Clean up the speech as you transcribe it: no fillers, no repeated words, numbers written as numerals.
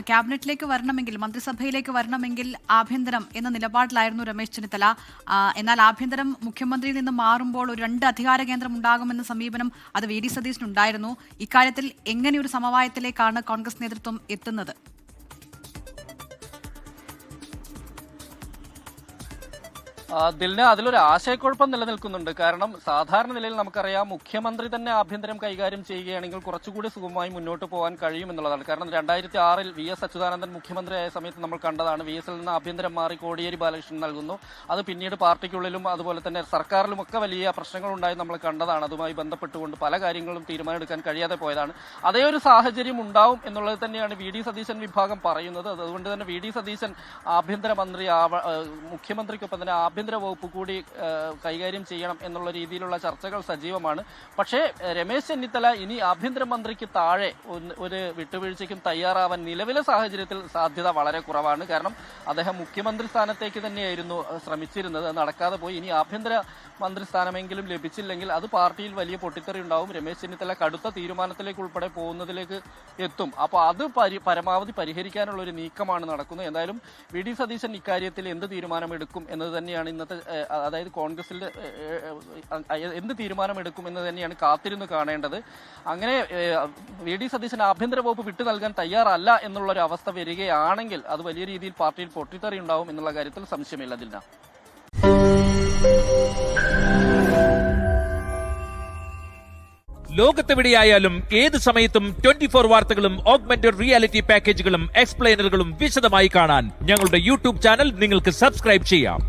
ക്യാബിനറ്റിലേക്ക് വരണമെങ്കിൽ, മന്ത്രിസഭയിലേക്ക് വരണമെങ്കിൽ ആഭ്യന്തരം എന്ന നിലപാടിലായിരുന്നു രമേശ് ചെന്നിത്തല. എന്നാൽ ആഭ്യന്തരം മുഖ്യമന്ത്രിയിൽ നിന്ന് മാറുമ്പോൾ ഒരു 2 അധികാര കേന്ദ്രം ഉണ്ടാകുമെന്ന സമീപനം അത് വി.ഡി. സതീശനുണ്ടായിരുന്നു. ഇക്കാര്യത്തിൽ എങ്ങനെയൊരു സമവായത്തിലേക്കാണ് കോൺഗ്രസ് നേതൃത്വം എത്തുന്നത്? ദിൽന, അതിലൊരു ആശയക്കുഴപ്പം നിലനിൽക്കുന്നുണ്ട്. കാരണം സാധാരണ നിലയിൽ നമുക്കറിയാം, മുഖ്യമന്ത്രി തന്നെ ആഭ്യന്തരം കൈകാര്യം ചെയ്യുകയാണെങ്കിൽ കുറച്ചുകൂടി സുഗമമായി മുന്നോട്ട് പോകാൻ കഴിയുമെന്നുള്ളതാണ്. കാരണം 2006-ൽ വി.എസ്. അച്യുതാനന്ദൻ മുഖ്യമന്ത്രിയായ സമയത്ത് നമ്മൾ കണ്ടതാണ്. വി.എസിൽ നിന്ന് ആഭ്യന്തരം മാറി കോടിയേരി ബാലകൃഷ്ണൻ നൽകുന്നു. അത് പിന്നീട് പാർട്ടിക്കുള്ളിലും അതുപോലെ തന്നെ സർക്കാരിലും ഒക്കെ വലിയ പ്രശ്നങ്ങളുണ്ടായി നമ്മൾ കണ്ടതാണ്. അതുമായി ബന്ധപ്പെട്ടുകൊണ്ട് പല കാര്യങ്ങളും തീരുമാനമെടുക്കാൻ കഴിയാതെ പോയതാണ്. അതേ ഒരു സാഹചര്യം ഉണ്ടാവും എന്നുള്ളത് തന്നെയാണ് വി.ഡി. സതീശൻ വിഭാഗം പറയുന്നത്. അതുകൊണ്ട് തന്നെ വി.ഡി. സതീശൻ ആഭ്യന്തരമന്ത്രി മുഖ്യമന്ത്രിക്കൊപ്പം തന്നെ ആഭ്യന്തര വകുപ്പ് കൂടി കൈകാര്യം ചെയ്യണം എന്നുള്ള രീതിയിലുള്ള ചർച്ചകൾ സജീവമാണ്. പക്ഷേ രമേശ് ചെന്നിത്തല ഇനി ആഭ്യന്തരമന്ത്രിക്ക് താഴെ ഒരു വിട്ടുവീഴ്ചയ്ക്കും തയ്യാറാവാൻ നിലവിലെ സാഹചര്യത്തിൽ സാധ്യത വളരെ കുറവാണ്. കാരണം അദ്ദേഹം മുഖ്യമന്ത്രി സ്ഥാനത്തേക്ക് തന്നെയായിരുന്നു ശ്രമിച്ചിരുന്നത്. അത് നടക്കാതെ പോയി. ഇനി ആഭ്യന്തര മന്ത്രി സ്ഥാനമെങ്കിലും ലഭിച്ചില്ലെങ്കിൽ അത് പാർട്ടിയിൽ വലിയ പൊട്ടിത്തെറി ഉണ്ടാവും. രമേശ് ചെന്നിത്തല കടുത്ത തീരുമാനത്തിലേക്ക് ഉൾപ്പെടെ പോകുന്നതിലേക്ക് എത്തും. അപ്പോൾ അത് പരമാവധി പരിഹരിക്കാനുള്ള ഒരു നീക്കമാണ് നടക്കുന്നത്. എന്തായാലും വി.ഡി. സതീശൻ ഇക്കാര്യത്തിൽ എന്ത് തീരുമാനമെടുക്കും എന്നത് തന്നെയാണ് ഇന്നത്തെ, അതായത് കോൺഗ്രസിൽ എന്ത് തീരുമാനമെടുക്കും എന്ന് തന്നെയാണ് കാത്തിരുന്ന് കാണേണ്ടത്. അങ്ങനെ വി.ഡി. സതീശൻ ആഭ്യന്തര വകുപ്പ് വിട്ടു നൽകാൻ തയ്യാറല്ല എന്നുള്ളൊരു അവസ്ഥ വരികയാണെങ്കിൽ അത് വലിയ രീതിയിൽ പാർട്ടിയിൽ പൊട്ടിത്തെറി ഉണ്ടാവും എന്നുള്ള കാര്യത്തിൽ സംശയമില്ല. ദിൽന, ലോകത്തെവിടെയായാലും ഏത് സമയത്തും 24 വാർത്തകളും ഓഗ്മെന്റഡ് റിയാലിറ്റി പാക്കേജുകളും എക്സ്പ്ലെയിനറുകളും വിശദമായി കാണാൻ ഞങ്ങളുടെ യൂട്യൂബ് ചാനൽ നിങ്ങൾക്ക് സബ്സ്ക്രൈബ് ചെയ്യാം.